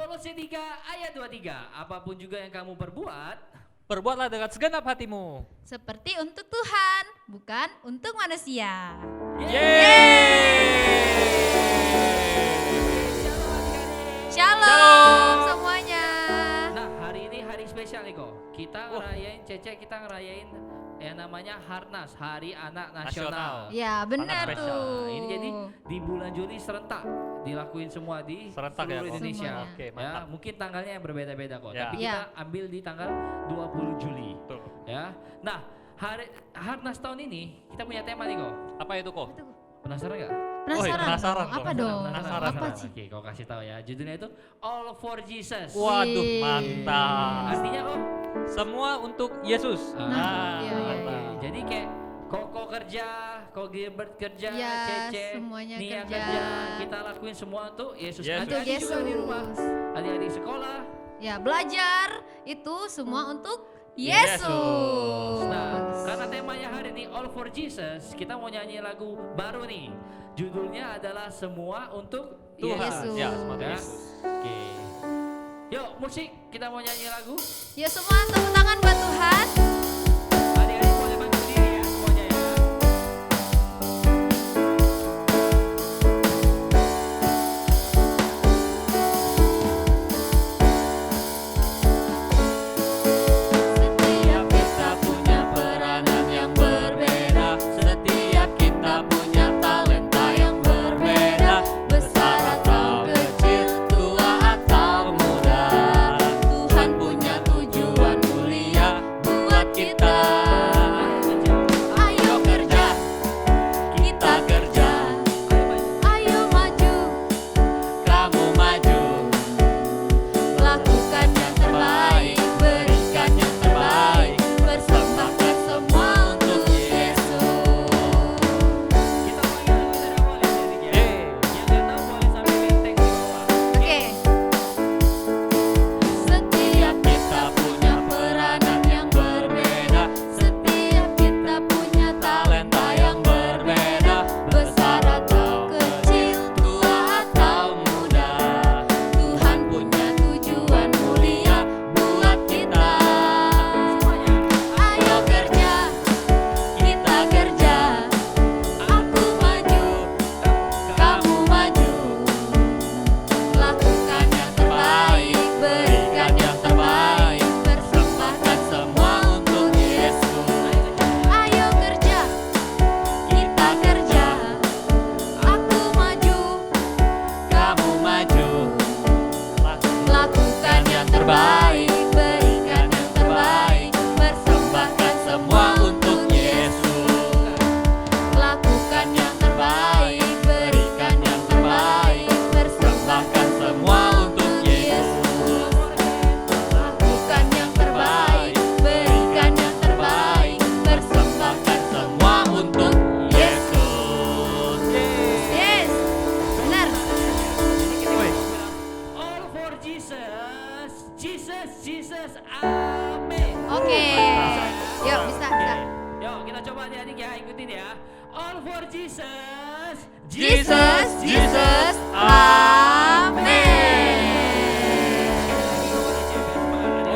Kolose 3 ayat 23. Apapun juga yang kamu perbuat, perbuatlah dengan segenap hatimu. Seperti untuk Tuhan, bukan untuk manusia. Shalom semuanya. Nah, hari ini hari spesial nih kok. Kita ngerayain kita ngerayain yang namanya Harnas, Hari Anak Nasional. Ya benar Sangat tuh. Nah, ini jadi di bulan Juli serentak dilakuin semua di Serentak seluruh ya, Kok? Indonesia. Semuanya. Oke, Ya, mantap. mungkin tanggalnya yang berbeda-beda kok. Ya. Tapi Ya. kita ambil di tanggal 20 Juli. Betul. Ya. Nah, hari Harnas tahun ini kita punya tema nih kok. Apa itu kok? Penasaran nggak? Penasaran? penasaran Apa dong. dong? Penasaran. Apa sih? Oke, kau kasih tahu ya. Judulnya itu All for Jesus. Waduh, Wih. mantap. Artinya kok? Semua untuk Yesus. Nah, iya, iya, mantap. iya. Jadi kayak Koko kerja, Ko Gilbert kerja, Ya, Cece, semuanya Nia kerja. kita lakuin semua untuk Yesus. Yesus. Untuk Adik-adik juga di Yesus. rumah, adik-adik sekolah. Ya belajar itu semua untuk Yesus. Yesus. Nah, karena temanya hari ini All for Jesus, kita mau nyanyi lagu baru nih. Judulnya adalah Semua untuk Tuhan. Yesus. Ya, semua untuk Ya. Yesus. Oke. Yuk, musik, kita mau nyanyi lagu. Ya semua tepuk tangan buat Tuhan. Adik-adik boleh bantu diri ya semuanya ya. Setiap kita punya peranan yang berbeda. Setiap kita punya talenta yang berbeda. Besar atau kecil, tua atau muda, Tuhan punya tujuan mulia buat kita. Ayo kerja, Kita kerja, ayo maju, kamu maju. lakukan yang terbaik, berikan yang terbaik, persembahkan semua untuk Yesus. Kita panggil lagu tidak boleh jadi ya. Yeay. Yang nggak tahu boleh sambil benteng di bawah. Oke. Setiap Kita punya peranan yang berbeda. Setiap kita punya Talenta yang berbeda. besar atau kecil, Tua atau muda, Tuhan punya tujuan mulia buat kita. Ayo kerja, kita kerja, aku maju, kamu maju, lakukan yang terbaik, berikan yang terbaik, persembahkan semua untuk Yesus. Ayo kerja, kita kerja, aku maju, kamu maju. lakukan yang terbaik, berikan yang terbaik, persembahkan semua untuk Yesus. Lakukan yang terbaik, berikan yang terbaik, persembahkan semua untuk Yesus. Lakukan yang terbaik, berikan yang terbaik, persembahkan semua untuk Yesus. Yes, benar. All for Jesus, Jesus, Jesus, amin. Oke, yuk bisa bisa. Yuk kita coba adik-adik ya, ikutin ya. All for Jesus, Jesus, Jesus, amin.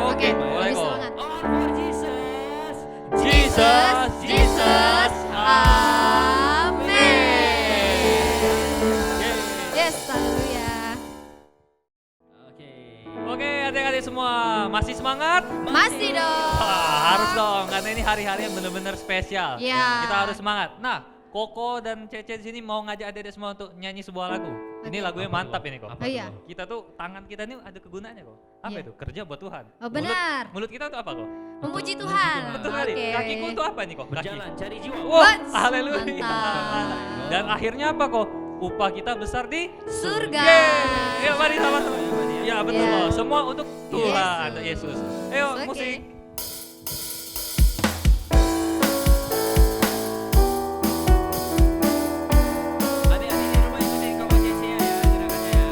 Oke, Oke, boleh lebih kok. semangat. All for Jesus, Jesus, Jesus, amin. Yes, haleluya. Oke. Oke, adik-adik semua, masih semangat? Masih dong. Harus dong, karena ini hari-hari yang benar-benar spesial. Ya. Kita harus semangat. Nah, Koko dan Cece di sini mau ngajak adik-adik semua untuk nyanyi sebuah lagu. Ini Oke. lagunya mantap ini kok. Apa Oh iya. tuh? Kita tuh tangan kita ini ada kegunaannya kok. Apa Iya. itu? Kerja buat Tuhan. Oh, benar. Mulut kita untuk apa kok? Memuji Tuhan. Betul kali. Oke. Kakiku untuk apa nih kok? Kaki. Berjalan cari jiwa. Wah, What? haleluya. Mantap. Dan akhirnya apa kok? Upah kita besar di Surga. Yeay. Yuk mari sama-sama. Ya betul Ya. loh. Semua untuk Tuhan, Yesus. untuk Yesus. Ayo Oke. musik. Adik-adik di rumah ikutin Koko Cece ya gerakannya ya.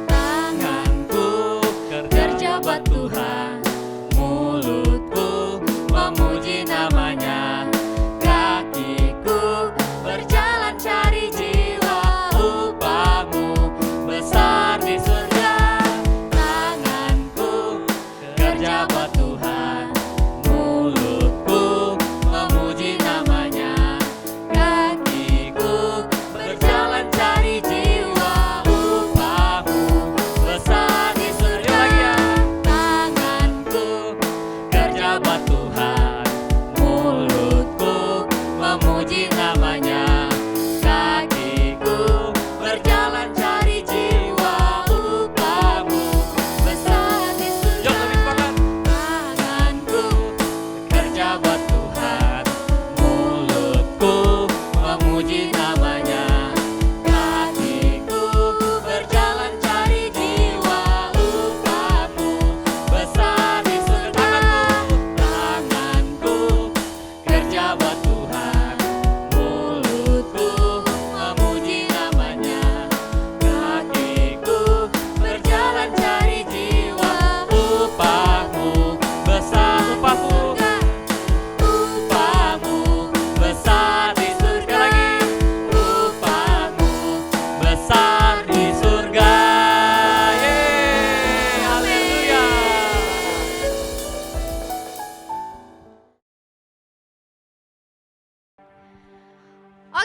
Tanganku kerja buat Tuhan, mulutku memuji namanya, kaki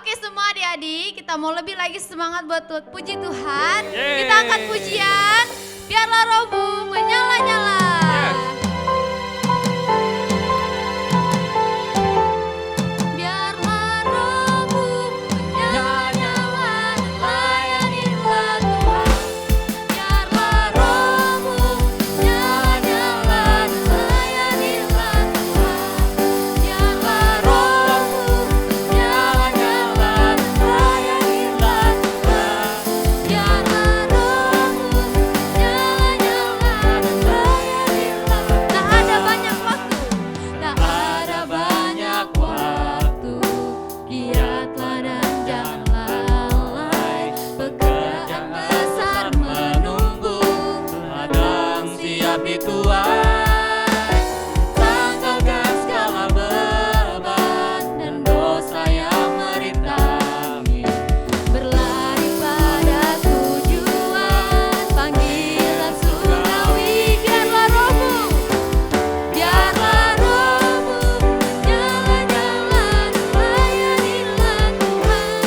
Oke semua adik-adik, kita mau lebih lagi semangat buat puji Tuhan. Yeay. Kita angkat pujian, biarlah rohmu menyala-nyala. Yes. Biarlah rohmu menyala-nyala, layanilah Tuhan. Biarlah rohmu menyala-nyala, layanilah Tuhan. Biarlah rohmu menyala-nyala, layanilah Tuhan. Biarlah rohmu menyala-nyala, layanilah. Tak ada banyak waktu, tak ada banyak waktu. Giatlah dan jangan lalai, pekerjaan besar menunggu. Ladang siap dituai, tanggalkan segala beban dan dosa yang merintangi. Berlari pada tujuan, panggilan surgawi. Biarlah rohmu menyala-nyala, layanilah Tuhan.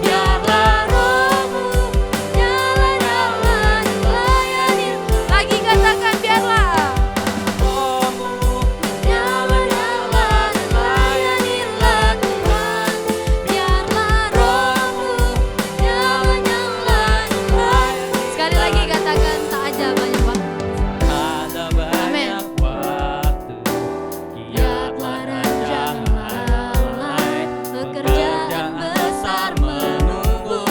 Biarlah rohmu menyala-nyala, layanilah. Lagi katakan biarlah Rohmu menyala-nyala, layanilah Tuhan. Biarlah rohmu menyala-nyala, layanilah. Sekali lagi katakan tak aja banyak waktu. ada banyak waktu. Giatlah dan jangan lalai, pekerjaan besar menunggu.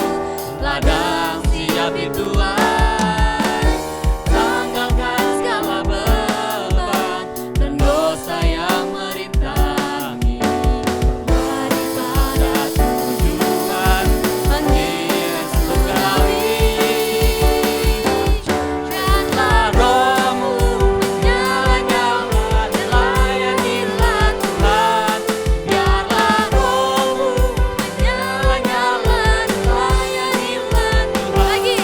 Ladang siap dituai, tanggalkan segala beban dan dosa yang merintangi. Berlari pada tujuan, panggilan surgawi. Biarlah rohmu menyala-nyala, layanilah Tuhan. Biarlah rohmu Menyala-nyala, layanilah Tuhan. Lagi.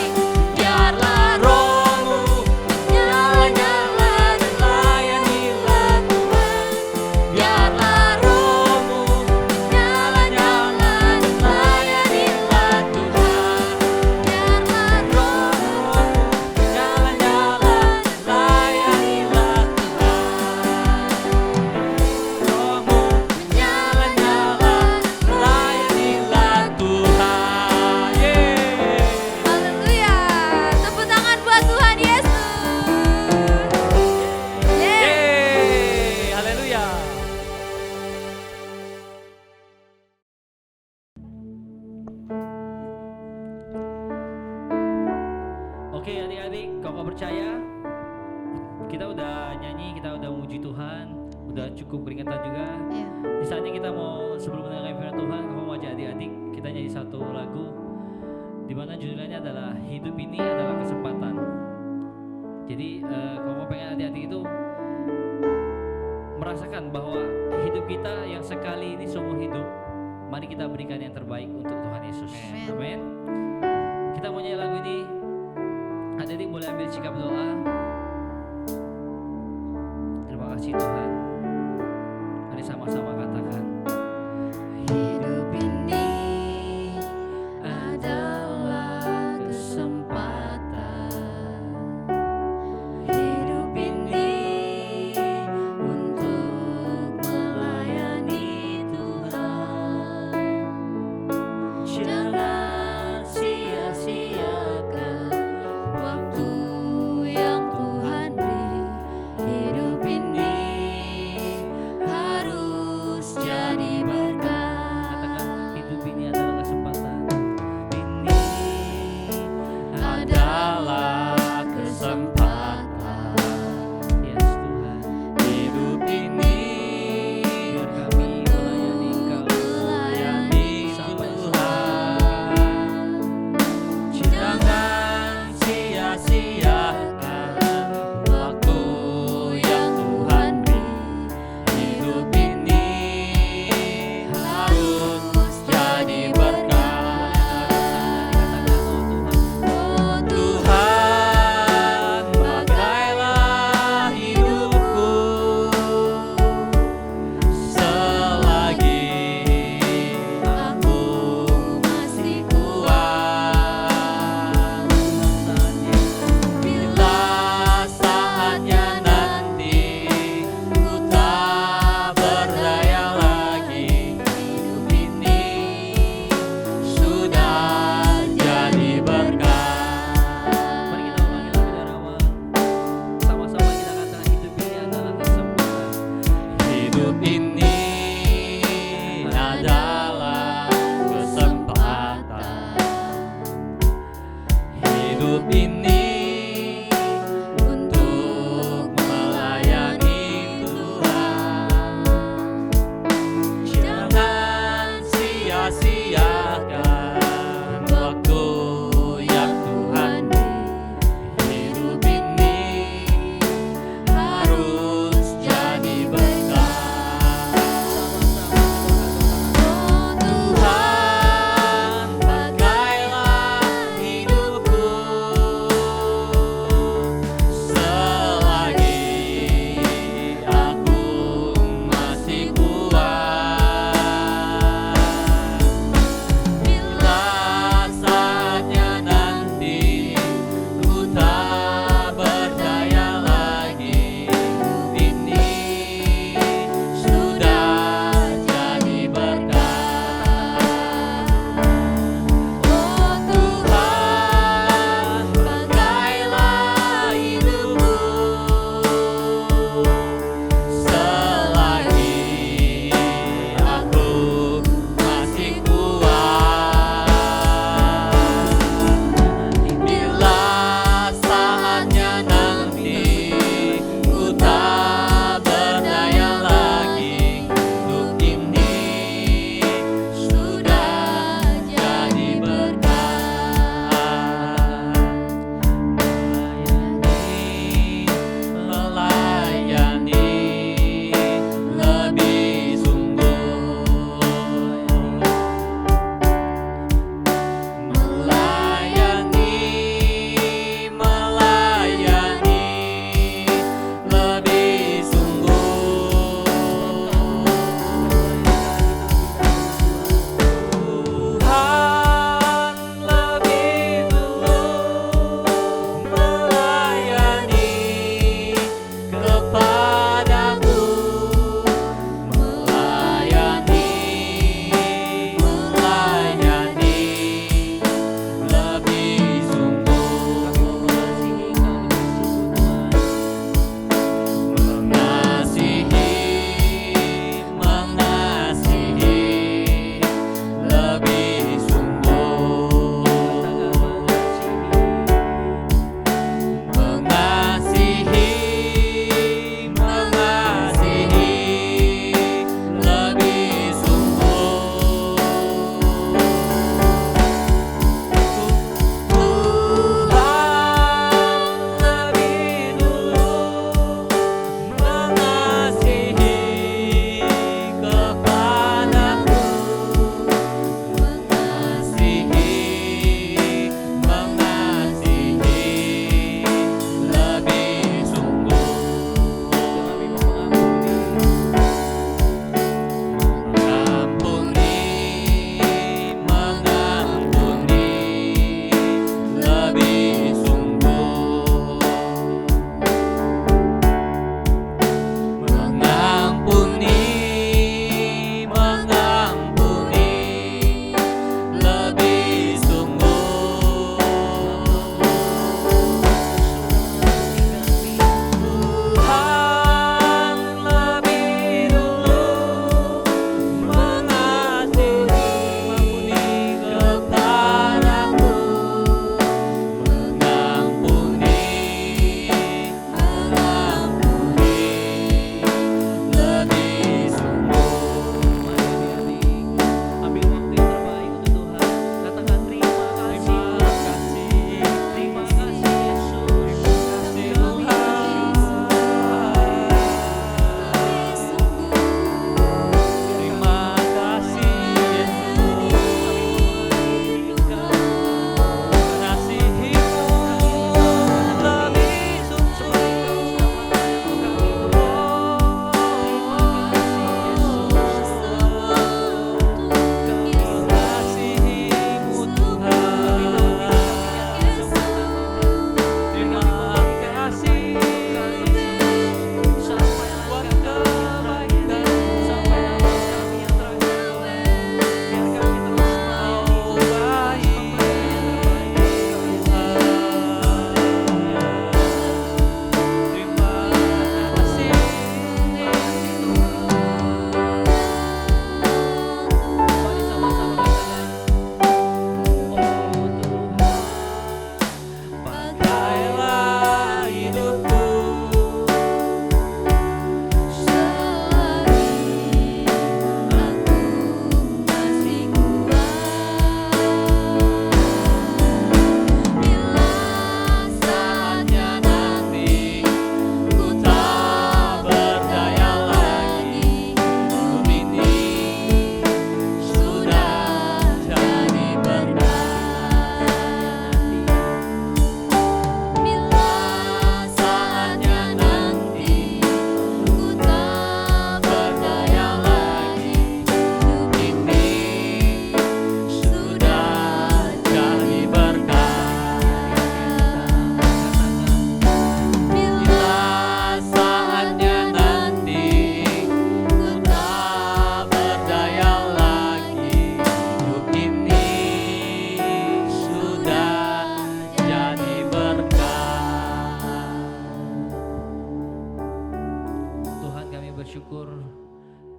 biarlah rohmu menyala-nyala, layanilah Tuhan. Biarlah rohmu menyala-nyala, layanilah Tuhan. Biarlah Rohmu menyala-nyala, layanilah Tuhan. Rohmu menyala-nyala, layanilah Tuhan. Yeay. Haleluya. Tepuk tangan buat Tuhan Yesus. Yeay. Yeay, haleluya. Oke adik-adik, kau percaya? Kita udah nyanyi, kita udah muji Tuhan, udah cukup keringetan juga. Iya. Di saatnya kita mau sebelum mendengarkan firman Tuhan, kau mau ajak adik-adik kita nyanyi satu lagu di mana judulnya adalah Hidup Ini Adalah Kesempatan. Jadi kalau mau pengen adik-adik itu merasakan bahwa hidup kita yang sekali ini seumur hidup, mari kita berikan yang terbaik untuk Tuhan Yesus. Amin. Amin. Kita mau nyanyi lagu ini. Adik-adik boleh ambil sikap doa. Terima kasih Tuhan. Mari sama-sama katakan. Hidup ini adalah kesempatan. Hidup ini untuk melayani Tuhan. Jangan sia-siakan waktu yang Tuhan beri. Hidup ini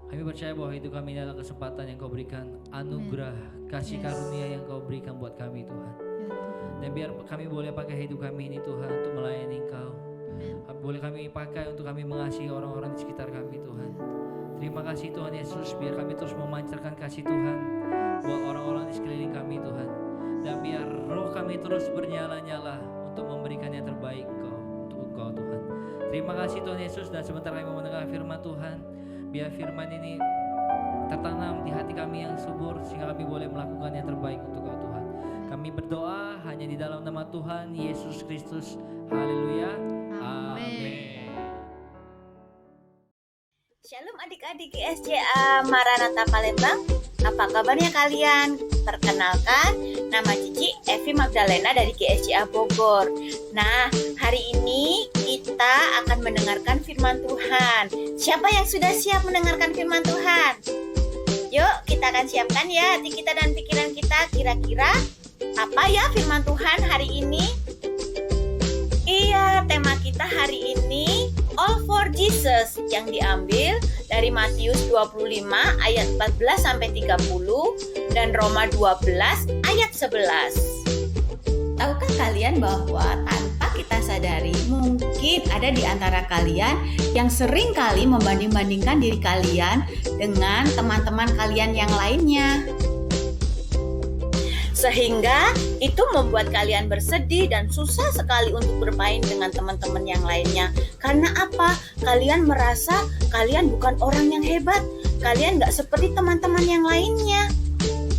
Kami percaya bahwa hidup kami ini adalah kesempatan yang Kau berikan, anugerah, kasih karunia yang Kau berikan buat kami Tuhan. Dan biar kami boleh pakai hidup kami ini Tuhan untuk melayani Engkau. Boleh kami pakai untuk kami mengasihi orang-orang di sekitar kami Tuhan. Terima kasih Tuhan Yesus, biar kami terus memancarkan kasih Tuhan buat orang-orang di sekeliling kami Tuhan. Dan biar roh kami terus bernyala-nyala untuk memberikan yang terbaik untuk Engkau Tuhan. Terima kasih Tuhan Yesus, dan sebentar kami mendengar firman Tuhan. Biar firman ini tertanam di hati kami yang subur, sehingga kami boleh melakukan yang terbaik untuk Kau Tuhan. Kami berdoa hanya di dalam nama Tuhan Yesus Kristus. Haleluya. Amin. Shalom adik-adik GSJA Maranatha Palembang. Apa kabarnya kalian? Perkenalkan, nama Cici Evi Magdalena dari GSJA Bogor. Nah, hari ini kita akan mendengarkan firman Tuhan. Siapa yang sudah siap mendengarkan firman Tuhan? Yuk, kita akan siapkan ya hati kita dan pikiran kita. Kira-kira apa ya firman Tuhan hari ini? Iya, tema kita hari ini All for Jesus, yang diambil dari Matius 25 ayat 14 sampai 30 dan Roma 12 ayat 11. Tahukah kalian bahwa tanpa kita sadari mungkin ada di antara kalian yang sering kali membanding-bandingkan diri kalian dengan teman-teman kalian yang lainnya? Sehingga itu membuat kalian bersedih dan susah sekali untuk bermain dengan teman-teman yang lainnya. Karena apa? Kalian merasa kalian bukan orang yang hebat. Kalian gak seperti teman-teman yang lainnya.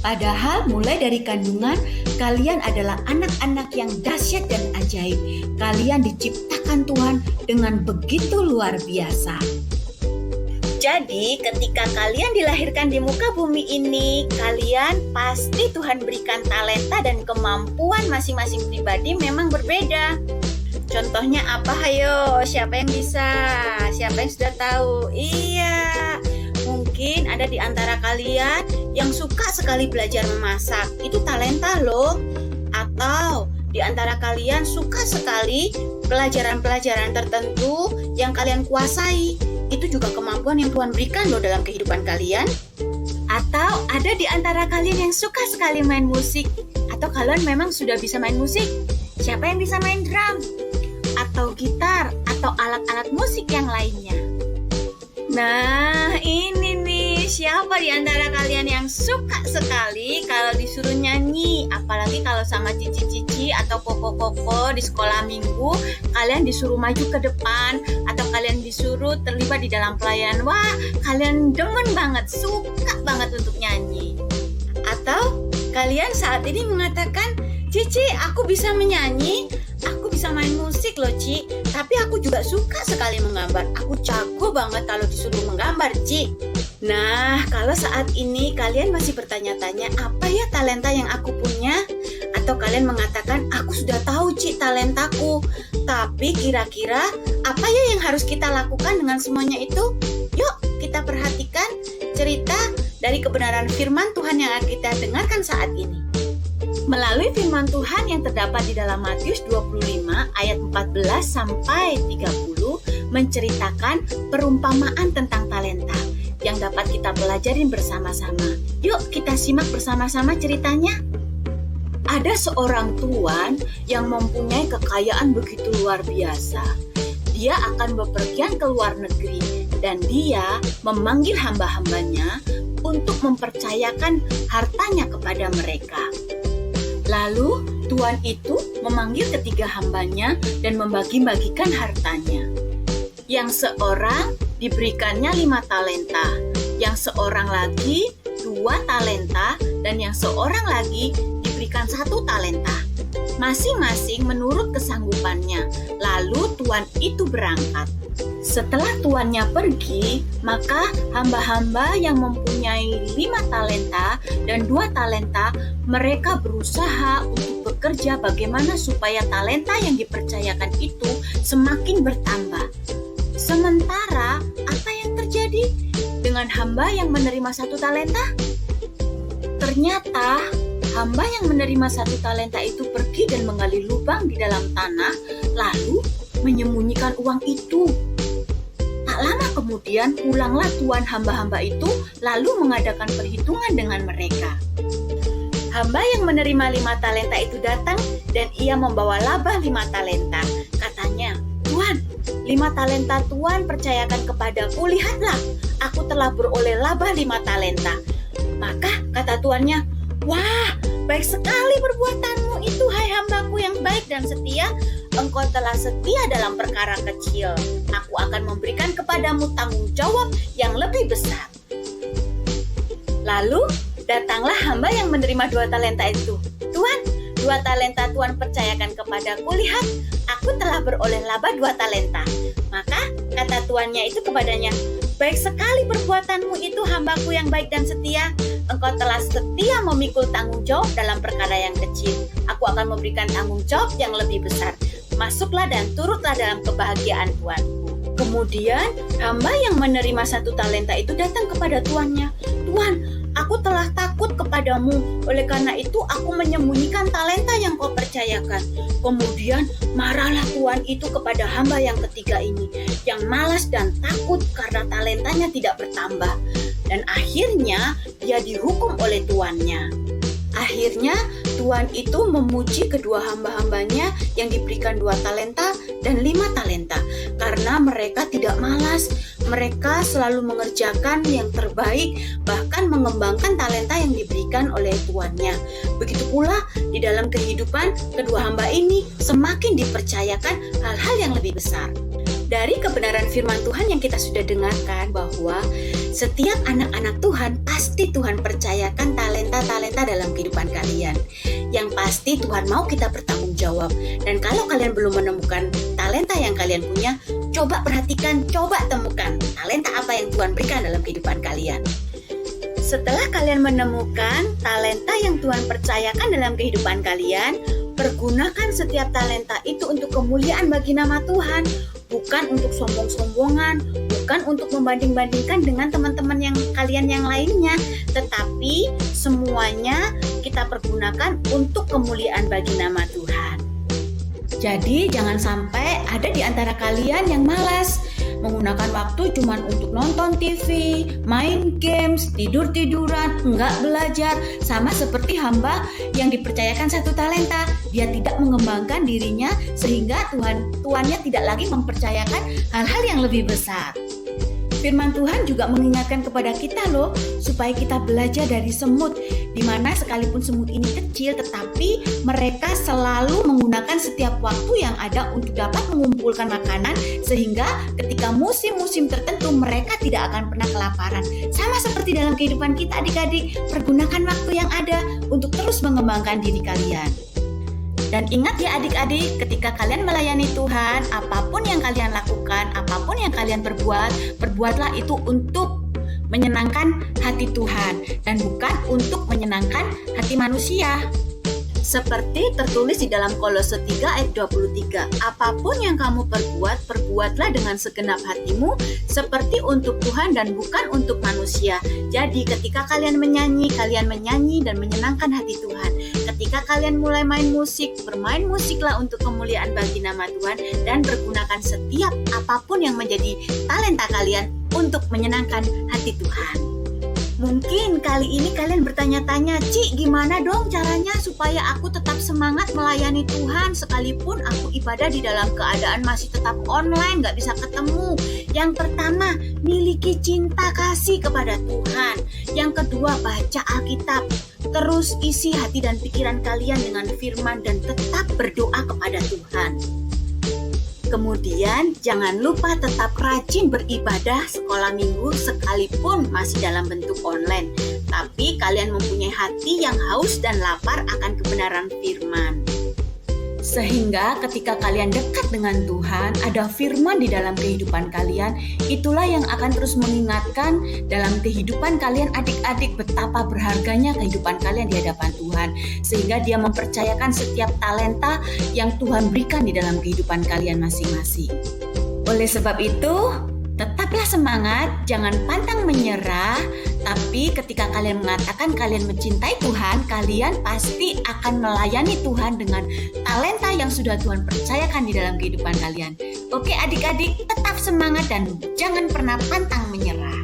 Padahal mulai dari kandungan, kalian adalah anak-anak yang dahsyat dan ajaib. Kalian diciptakan Tuhan dengan begitu luar biasa. Jadi ketika kalian dilahirkan di muka bumi ini, kalian pasti Tuhan berikan talenta dan kemampuan masing-masing pribadi memang berbeda. Contohnya apa? Hayo, siapa yang bisa? Siapa yang sudah tahu? Iya, mungkin ada di antara kalian yang suka sekali belajar memasak. Itu talenta loh. Atau di antara kalian suka sekali pelajaran-pelajaran tertentu yang kalian kuasai. Itu juga kemampuan yang Tuhan berikan loh dalam kehidupan kalian. Atau ada di antara kalian yang suka sekali main musik. Atau kalian memang sudah bisa main musik. Siapa yang bisa main drum? Atau gitar? Atau alat-alat musik yang lainnya? Nah, ini nih, siapa di antara kalian yang suka sekali kalau disuruh nyanyi? Apalagi kalau sama cici-cici atau koko-koko di sekolah minggu, kalian disuruh maju ke depan atau kalian disuruh terlibat di dalam pelayanan. Wah, kalian demen banget, suka banget untuk nyanyi. Atau kalian saat ini mengatakan, Cici, aku bisa menyanyi, aku bisa main musik loh Ci, tapi aku juga suka sekali menggambar. Aku jago banget kalau disuruh menggambar Ci. Nah, kalau saat ini kalian masih bertanya-tanya, apa ya talenta yang aku punya? Atau kalian mengatakan, aku sudah tahu Ci talentaku, tapi kira-kira apa ya yang harus kita lakukan dengan semuanya itu? Yuk kita perhatikan cerita dari kebenaran firman Tuhan yang akan kita dengarkan saat ini. Melalui firman Tuhan yang terdapat di dalam Matius 25 ayat 14 sampai 30 menceritakan perumpamaan tentang talenta yang dapat kita pelajarin bersama-sama. Yuk kita simak bersama-sama ceritanya. Ada seorang tuan yang mempunyai kekayaan begitu luar biasa. Dia akan bepergian ke luar negeri dan dia memanggil hamba-hambanya untuk mempercayakan hartanya kepada mereka. Lalu tuan itu memanggil ketiga hambanya dan membagi-bagikan hartanya. Yang seorang diberikannya 5 talenta, yang seorang lagi 2 talenta, dan yang seorang lagi diberikan 1 talenta. Masing-masing menurut kesanggupannya. Lalu tuan itu berangkat. Setelah tuannya pergi, maka hamba-hamba yang mempunyai 5 talenta dan 2 talenta, mereka berusaha untuk bekerja bagaimana supaya talenta yang dipercayakan itu semakin bertambah. Sementara, apa yang terjadi dengan hamba yang menerima 1 talenta? Ternyata, hamba yang menerima 1 talenta itu pergi dan menggali lubang di dalam tanah, lalu menyembunyikan uang itu. Tak lama kemudian pulanglah tuan hamba-hamba itu lalu mengadakan perhitungan dengan mereka. Hamba yang menerima 5 talenta itu datang dan ia membawa laba 5 talenta. Katanya, "Tuan, 5 talenta Tuan percayakan kepadaku, lihatlah, aku telah beroleh laba 5 talenta." Maka kata tuannya, "Wah, baik sekali perbuatanmu itu, hai hambaku yang baik dan setia. Engkau telah setia dalam perkara kecil. Aku akan memberikan kepadamu tanggung jawab yang lebih besar." Lalu datanglah hamba yang menerima 2 talenta itu. "Tuan, 2 talenta Tuan percayakan kepadaku, lihat, aku telah beroleh laba 2 talenta." Maka kata tuannya itu kepadanya, "Baik sekali perbuatanmu itu, hambaku yang baik dan setia. Engkau telah setia memikul tanggung jawab dalam perkara yang kecil. Aku akan memberikan tanggung jawab yang lebih besar. Masuklah dan turutlah dalam kebahagiaan tuanku." Kemudian hamba yang menerima 1 talenta itu datang kepada tuannya. "Tuan, aku telah takut kepadamu, oleh karena itu aku menyembunyikan talenta yang kau percayakan." Kemudian marahlah tuan itu kepada hamba yang ketiga ini, yang malas dan takut karena talentanya tidak bertambah. Dan akhirnya dia dihukum oleh tuannya. Akhirnya tuan itu memuji kedua hamba-hambanya yang diberikan 2 talenta dan 5 talenta. Karena mereka tidak malas, mereka selalu mengerjakan yang terbaik, bahkan mengembangkan talenta yang diberikan oleh tuannya. Begitu pula di dalam kehidupan kedua hamba ini semakin dipercayakan hal-hal yang lebih besar. Dari kebenaran firman Tuhan yang kita sudah dengarkan bahwa setiap anak-anak Tuhan pasti Tuhan percayakan talenta-talenta dalam kehidupan kalian. Yang pasti Tuhan mau kita bertanggung jawab. Dan kalau kalian belum menemukan talenta yang kalian punya, coba perhatikan, coba temukan talenta apa yang Tuhan berikan dalam kehidupan kalian. Setelah kalian menemukan talenta yang Tuhan percayakan dalam kehidupan kalian, pergunakan setiap talenta itu untuk kemuliaan bagi nama Tuhan, bukan untuk sombong-sombongan, bukan untuk membanding-bandingkan dengan teman-teman yang kalian yang lainnya, tetapi semuanya kita pergunakan untuk kemuliaan bagi nama Tuhan. Jadi jangan sampai ada di antara kalian yang malas, menggunakan waktu cuma untuk nonton TV, main games, tidur-tiduran, enggak belajar. Sama seperti hamba yang dipercayakan 1 talenta. Dia tidak mengembangkan dirinya sehingga tuannya tidak lagi mempercayakan hal-hal yang lebih besar. Firman Tuhan juga mengingatkan kepada kita loh, supaya kita belajar dari semut, di mana sekalipun semut ini kecil, tetapi mereka selalu menggunakan setiap waktu yang ada untuk dapat mengumpulkan makanan, sehingga ketika musim-musim tertentu mereka tidak akan pernah kelaparan. Sama seperti dalam kehidupan kita adik-adik, pergunakan waktu yang ada untuk terus mengembangkan diri kalian. Dan ingat ya adik-adik, ketika kalian melayani Tuhan, apapun yang kalian lakukan, apapun yang kalian perbuatlah itu untuk menyenangkan hati Tuhan dan bukan untuk menyenangkan hati manusia. Seperti tertulis di dalam Kolose 3 ayat 23, apapun yang kamu perbuat, perbuatlah dengan segenap hatimu seperti untuk Tuhan dan bukan untuk manusia. Jadi ketika kalian menyanyi dan menyenangkan hati Tuhan. Ketika kalian mulai main musik, bermain musiklah untuk kemuliaan bagi nama Tuhan dan pergunakan setiap apapun yang menjadi talenta kalian untuk menyenangkan hati Tuhan. Mungkin kali ini kalian bertanya-tanya, "Ci, gimana dong caranya supaya aku tetap semangat melayani Tuhan sekalipun aku ibadah di dalam keadaan masih tetap online, gak bisa ketemu?" Yang pertama, miliki cinta kasih kepada Tuhan. Yang kedua, baca Alkitab. Terus isi hati dan pikiran kalian dengan firman dan tetap berdoa kepada Tuhan. Kemudian jangan lupa tetap rajin beribadah sekolah minggu sekalipun masih dalam bentuk online. Tapi kalian mempunyai hati yang haus dan lapar akan kebenaran firman. Sehingga ketika kalian dekat dengan Tuhan, ada firman di dalam kehidupan kalian, itulah yang akan terus mengingatkan dalam kehidupan kalian adik-adik betapa berharganya kehidupan kalian di hadapan Tuhan. Sehingga Dia mempercayakan setiap talenta yang Tuhan berikan di dalam kehidupan kalian masing-masing. Oleh sebab itu, tetaplah semangat, jangan pantang menyerah, Tapi ketika kalian mengatakan kalian mencintai Tuhan, kalian pasti akan melayani Tuhan dengan talenta yang sudah Tuhan percayakan di dalam kehidupan kalian. Oke adik-adik, tetap semangat dan jangan pernah pantang menyerah.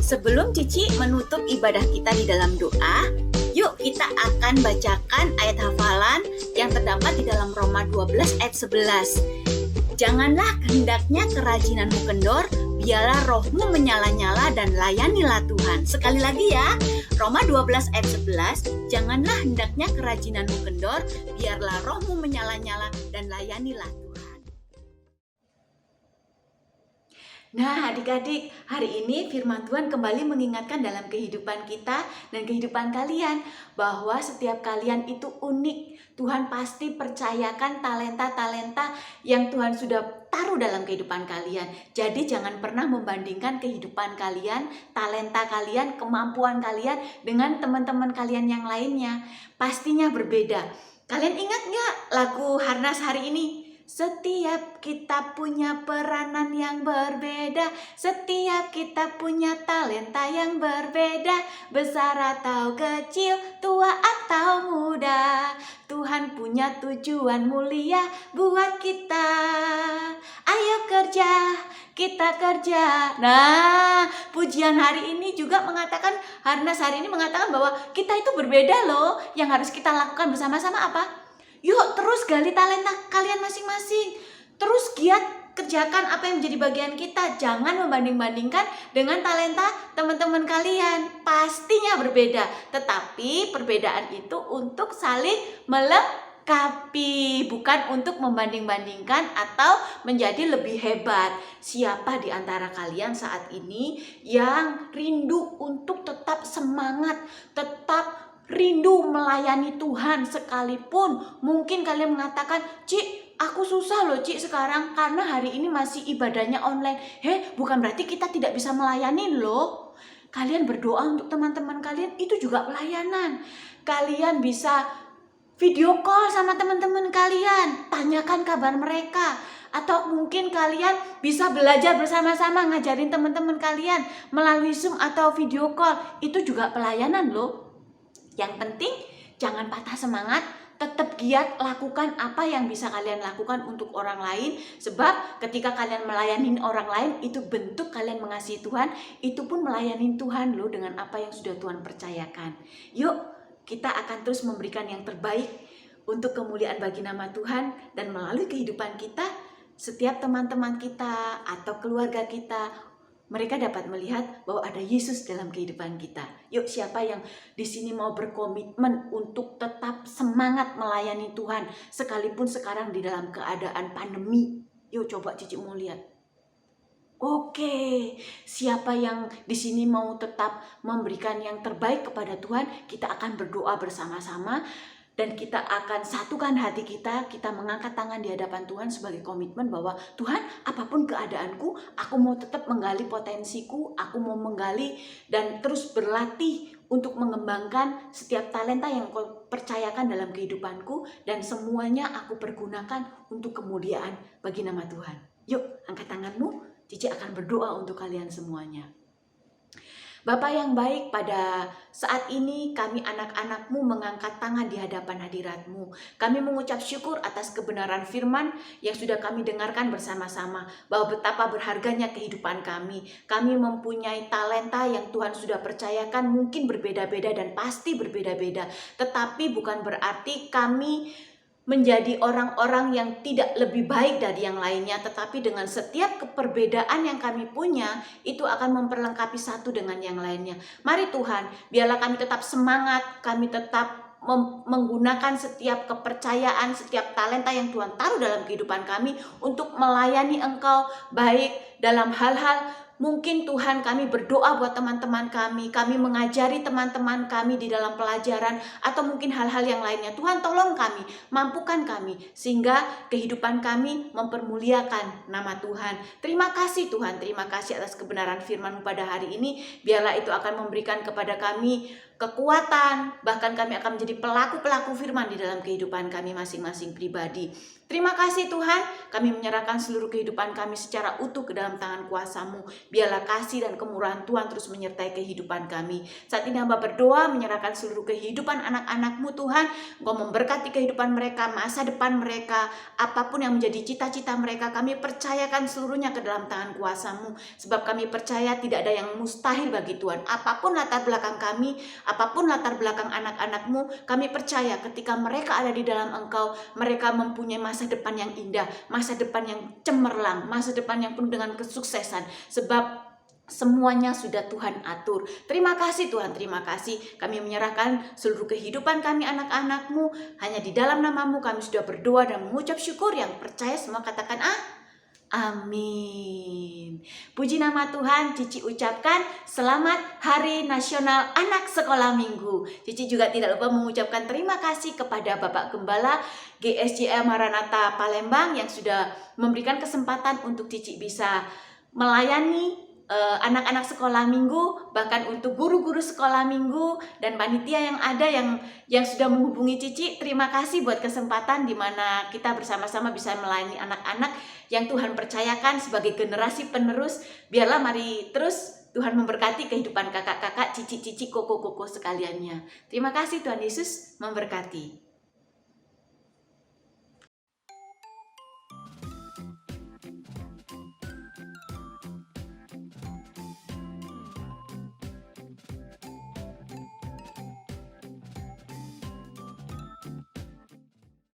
Sebelum Cici menutup ibadah kita di dalam doa, yuk kita akan bacakan ayat hafalan yang terdapat di dalam Roma 12 ayat 11. Janganlah hendaknya kerajinanmu kendor, biarlah rohmu menyala-nyala dan layanilah Tuhan. Sekali lagi ya, Roma 12 ayat 11, janganlah hendaknya kerajinanmu kendor, biarlah rohmu menyala-nyala dan layanilah Tuhan. Nah adik-adik, hari ini firman Tuhan kembali mengingatkan dalam kehidupan kita dan kehidupan kalian bahwa setiap kalian itu unik. Tuhan pasti percayakan talenta-talenta yang Tuhan sudah taruh dalam kehidupan kalian. Jadi jangan pernah membandingkan kehidupan kalian, talenta kalian, kemampuan kalian dengan teman-teman kalian yang lainnya. Pastinya berbeda. Kalian ingat nggak lagu Harnas hari ini? Setiap kita punya peranan yang berbeda, setiap kita punya talenta yang berbeda, besar atau kecil, tua atau muda, Tuhan punya tujuan mulia buat kita. Ayo kerja, kita kerja. Nah, pujian hari ini juga mengatakan, Harnas hari ini mengatakan bahwa kita itu berbeda loh. Yang harus kita lakukan bersama-sama apa? Yuk terus gali talenta kalian masing-masing. Terus giat kerjakan apa yang menjadi bagian kita. Jangan membanding-bandingkan dengan talenta teman-teman kalian. Pastinya berbeda. Tetapi perbedaan itu untuk saling melengkapi, bukan untuk membanding-bandingkan atau menjadi lebih hebat. Siapa di antara kalian saat ini yang rindu untuk tetap semangat, tetap rindu melayani Tuhan sekalipun mungkin kalian mengatakan, Cik, aku susah loh Cik sekarang karena hari ini masih ibadahnya online. Bukan berarti kita tidak bisa melayani loh. Kalian berdoa untuk teman-teman kalian, itu juga pelayanan. Kalian bisa video call sama teman-teman kalian, tanyakan kabar mereka. Atau mungkin kalian bisa belajar bersama-sama ngajarin teman-teman kalian melalui Zoom atau video call. Itu juga pelayanan loh. Yang penting jangan patah semangat, tetap giat lakukan apa yang bisa kalian lakukan untuk orang lain. Sebab ketika kalian melayani orang lain, itu bentuk kalian mengasihi Tuhan. Itu pun melayani Tuhan loh dengan apa yang sudah Tuhan percayakan. Yuk kita akan terus memberikan yang terbaik untuk kemuliaan bagi nama Tuhan. Dan melalui kehidupan kita, setiap teman-teman kita atau keluarga kita, mereka dapat melihat bahwa ada Yesus dalam kehidupan kita. Yuk siapa yang di sini mau berkomitmen untuk tetap semangat melayani Tuhan sekalipun sekarang di dalam keadaan pandemi? Yuk coba Cici mau lihat. Oke, siapa yang di sini mau tetap memberikan yang terbaik kepada Tuhan? Kita akan berdoa bersama-sama. Dan kita akan satukan hati kita mengangkat tangan di hadapan Tuhan sebagai komitmen bahwa Tuhan, apapun keadaanku, aku mau tetap menggali potensiku, aku mau menggali dan terus berlatih untuk mengembangkan setiap talenta yang Kau percayakan dalam kehidupanku, dan semuanya aku pergunakan untuk kemuliaan bagi nama Tuhan. Yuk, angkat tanganmu, Cici akan berdoa untuk kalian semuanya. Bapa yang baik, pada saat ini kami anak-anak-Mu mengangkat tangan di hadapan hadirat-Mu. Kami mengucap syukur atas kebenaran firman yang sudah kami dengarkan bersama-sama, bahwa betapa berharganya kehidupan kami. Kami mempunyai talenta yang Tuhan sudah percayakan, mungkin berbeda-beda dan pasti berbeda-beda. Tetapi bukan berarti kami menjadi orang-orang yang tidak lebih baik dari yang lainnya, tetapi dengan setiap keperbedaan yang kami punya, itu akan memperlengkapi satu dengan yang lainnya. Mari Tuhan, biarlah kami tetap semangat, kami tetap menggunakan setiap kepercayaan, setiap talenta yang Tuhan taruh dalam kehidupan kami untuk melayani Engkau, baik dalam hal-hal mungkin Tuhan kami berdoa buat teman-teman kami mengajari teman-teman kami di dalam pelajaran, atau mungkin hal-hal yang lainnya. Tuhan tolong kami, mampukan kami, sehingga kehidupan kami mempermuliakan nama Tuhan. Terima kasih Tuhan, terima kasih atas kebenaran firman-Mu pada hari ini. Biarlah itu akan memberikan kepada kami kekuatan, bahkan kami akan menjadi pelaku-pelaku firman di dalam kehidupan kami masing-masing pribadi. Terima kasih Tuhan, kami menyerahkan seluruh kehidupan kami secara utuh ke dalam tangan kuasa-Mu. Biarlah kasih dan kemurahan Tuhan terus menyertai kehidupan kami. Saat ini hamba berdoa menyerahkan seluruh kehidupan anak-anak-Mu Tuhan. Engkau memberkati kehidupan mereka, masa depan mereka, apapun yang menjadi cita-cita mereka, kami percayakan seluruhnya ke dalam tangan kuasa-Mu. Sebab kami percaya tidak ada yang mustahil bagi Tuhan. Apapun latar belakang kami, apapun latar belakang anak-anak-Mu, kami percaya ketika mereka ada di dalam Engkau, mereka mempunyai masa depan yang indah, masa depan yang cemerlang, masa depan yang penuh dengan kesuksesan. Sebab semuanya sudah Tuhan atur. Terima kasih Tuhan, terima kasih. Kami menyerahkan seluruh kehidupan kami anak-anak-Mu. Hanya di dalam nama-Mu kami sudah berdoa dan mengucap syukur. Yang percaya semua katakan amin. Puji nama Tuhan. Cici ucapkan selamat Hari Nasional Anak Sekolah Minggu. Cici juga tidak lupa mengucapkan terima kasih kepada Bapak Gembala GSJA Maranatha Palembang yang sudah memberikan kesempatan untuk Cici bisa melayani anak-anak sekolah minggu, bahkan untuk guru-guru sekolah minggu dan panitia yang ada yang sudah menghubungi Cici. Terima kasih buat kesempatan di mana kita bersama-sama bisa melayani anak-anak yang Tuhan percayakan sebagai generasi penerus. Biarlah mari terus Tuhan memberkati kehidupan kakak-kakak, cici-cici, koko-koko sekaliannya. Terima kasih, Tuhan Yesus memberkati.